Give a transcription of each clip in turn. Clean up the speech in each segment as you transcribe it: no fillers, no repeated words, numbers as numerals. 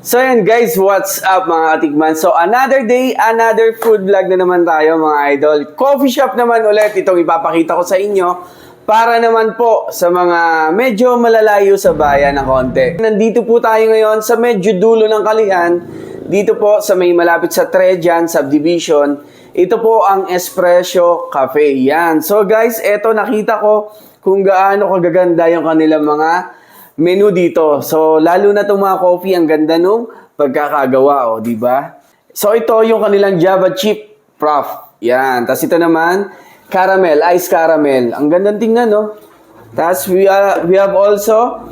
So yan guys, what's up mga katikman? So another day, another food vlog na naman tayo mga idol. Coffee shop naman ulit itong ipapakita ko sa inyo para naman po sa mga medyo malalayo sa bayan ng konti. Nandito po tayo ngayon sa medyo dulo ng Kalihan, dito po sa may malapit sa Trejan Subdivision. Ito po ang Espresso Cafe. Yan. So guys, eto nakita ko kung gaano kagaganda yung kanilang mga menu dito. So, lalo na itong mga coffee, ang ganda nung pagkakagawa, di ba? So, ito yung kanilang Java Chip Prof. Yan. Tapos ito naman, caramel, ice caramel. Ang gandang tingnan, no? Tapos, we have also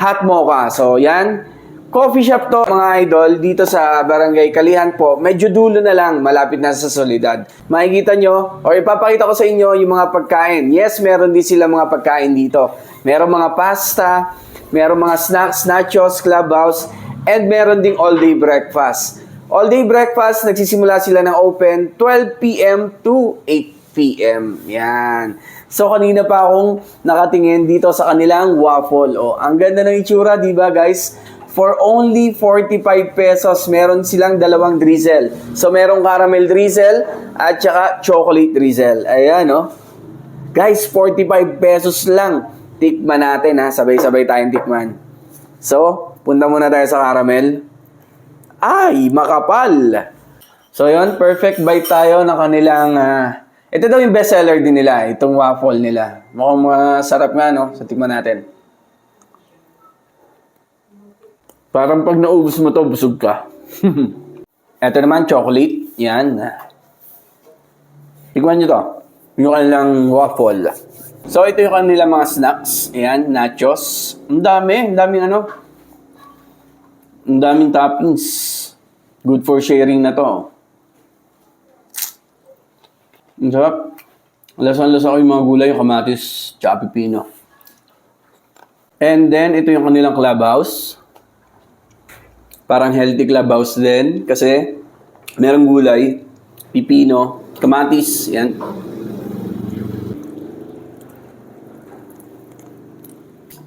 hot mocha. So, yan. Coffee shop to, mga idol, dito sa Barangay Kalihan po. Medyo dulo na lang, malapit na sa Soledad. Makikita nyo, or ipapakita ko sa inyo yung mga pagkain. Yes, meron din sila mga pagkain dito. Meron mga pasta, meron mga snacks, nachos, clubhouse, and meron ding all-day breakfast. All-day breakfast, nagsisimula sila ng open 12 p.m. to 8 p.m. Yan. So, kanina pa akong nakatingin dito sa kanilang waffle. Oh, ang ganda ng itsura, di ba guys? For only 45 pesos, meron silang dalawang drizzle. So, merong caramel drizzle at saka chocolate drizzle. Ayan, oh. Guys, 45 pesos lang. Tikman natin, ha. Sabay-sabay tayong tikman. So, punta muna tayo sa caramel. Ay, makapal! So, yun. Perfect bite tayo ng kanilang... ito daw yung bestseller din nila. Itong waffle nila. Mukhang masarap nga, no? So, tikman natin. Parang pag naubos mo to, busog ka. Ito naman, chocolate. Yan. Tikman nyo to. Yung kanilang waffle. So, ito yung kanilang mga snacks. Ayan, nachos. Ang daming ano. Ang daming toppings. Good for sharing na to. Ang sarap. Lasang-lasa ko yung mga gulay, yung kamatis, tsaka pipino. And then, ito yung kanilang clubhouse. Parang healthy clubhouse din. Kasi, merong gulay, pipino, kamatis. Yan.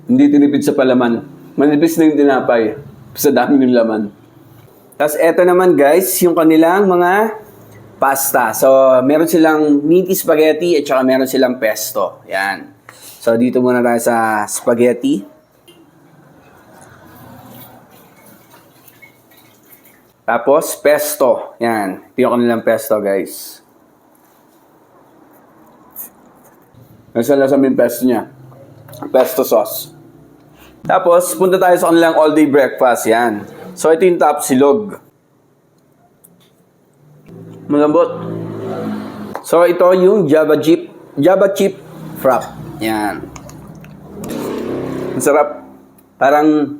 Hindi tinipid sa palaman. Manipis na yung tinapay. Sa dami ng laman. Tapos eto naman guys, yung kanilang mga pasta. So, meron silang meaty spaghetti at saka meron silang pesto. Yan. So, dito muna tayo sa spaghetti. Tapos, pesto. Yan. Ito yung kanilang pesto guys. Nasa-lasa yung pesto niya. Pesto sauce. Tapos, punta tayo sa kanilang all-day breakfast. Yan. So, ito yung top silog. Malambot. So, ito yung Java Chip Frap. Yan. Masarap. Parang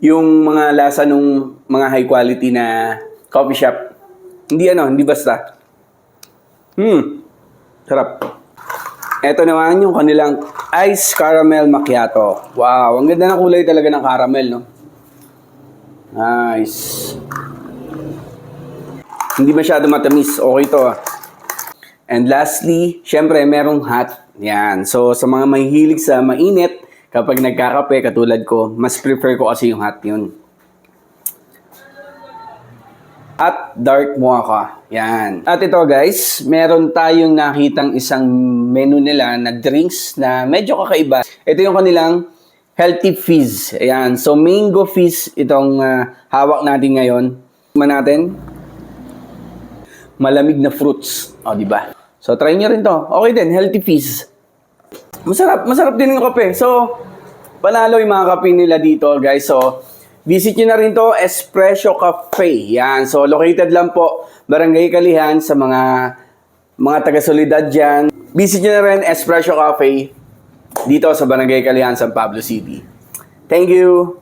yung mga lasa nung mga high quality na coffee shop. Hindi basta. Sarap. Ito naman yung kanilang ice caramel macchiato. Wow, ang ganda ng kulay talaga ng caramel, no? Nice. Hindi masyado matamis. Okay to, ah. And lastly, syempre, merong hot. Yan. So, sa mga mahihilig sa mainit, kapag nagkakape, katulad ko, mas prefer ko kasi yung hot yun. At dark mocha. Yan. At ito guys, meron tayong nakitang isang menu nila na drinks na medyo kakaiba. Ito yung kanilang healthy fizz. Ayan. So mango fizz itong hawak natin ngayon. Tikman natin. Malamig na fruits. O, diba? So try nyo rin to. Okay din, healthy fizz. Masarap din yung kape. So, panalo yung mga kape nila dito guys. So, visit nyo na rin to, Espresso Cafe. Yan. So, located lang po, Barangay Kalihan, sa mga taga-Soledad dyan. Visit nyo na rin, Espresso Cafe, dito sa Barangay Kalihan, San Pablo City. Thank you!